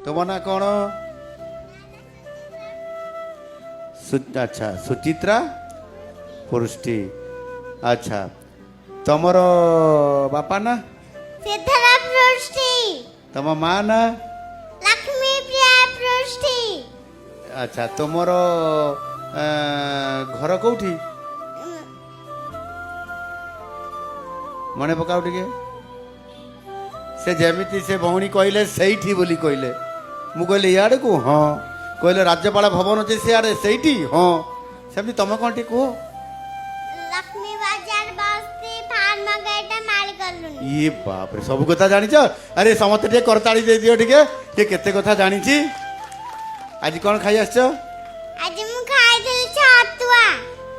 तुम ना कौन? अच्छा सुचित्रा पुरुष्टि। अच्छा तुमर बापा ना? सिद्धरा पृष्टि। तुम माँ ना? लक्ष्मी प्रिया पृष्टि। अच्छा तुमर घर कौटी? मने पकाओ टिके से जेमिति से भौणी कहले सहीठी बोली कहले मु कहले इयाड़े को हाँ कहले राज्यपाल भवन अच्छे सियाड़े सहीठी हाँ सेमती तुम कौन टी कह? लक्ष्मी बाजार बस्ती फार्मा गेट मालिकलुनी। ये बाप रे सब कथा जानिछ? अरे समस्त टे करताड़ी दे दियो टिके के केते कथा जानिछि। आज कौन खाई आछो? आज मु खाइदिल छतुआ।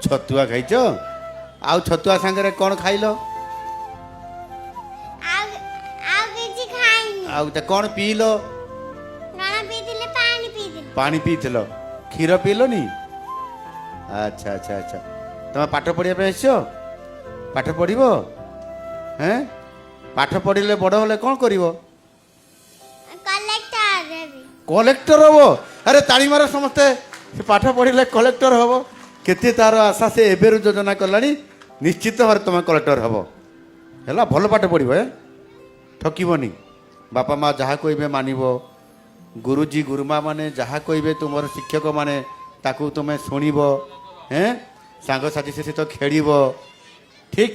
छतुआ खाइछ? आउ छतुआ संगे कौन खाइलो? आउ किछि खाइनी। आउ त कौन पीलो? गाना पीदिले पानी पीदिले। पानी पीथिलो क्षीर पीलोनी? अच्छा अच्छा अच्छा तुम पाठ पढ़िया पे आसो? पाठ पढ़िबो? हैं पाठ पढ़िले बड़ होले कौन करिवो? Collector heavy. कलेक्टर हबो? अरे ताली मारो समस्ते। से पाठ पढ़िले कलेक्टर हबो केते तार आशा से एबेरु योजना कलानी निश्चित भाव तुम कलेक्टर हबो हैला। भल पाठ पढ़िबो ठकिबनी। बापा माँ जहाँ कहबे मानिबो। गुरुजी गुरुमा माने जहाँ कहबे तुमर शिक्षक माने ताकू तुम शुणिब। हैं सांग साथी से तो खेलिब ठीक।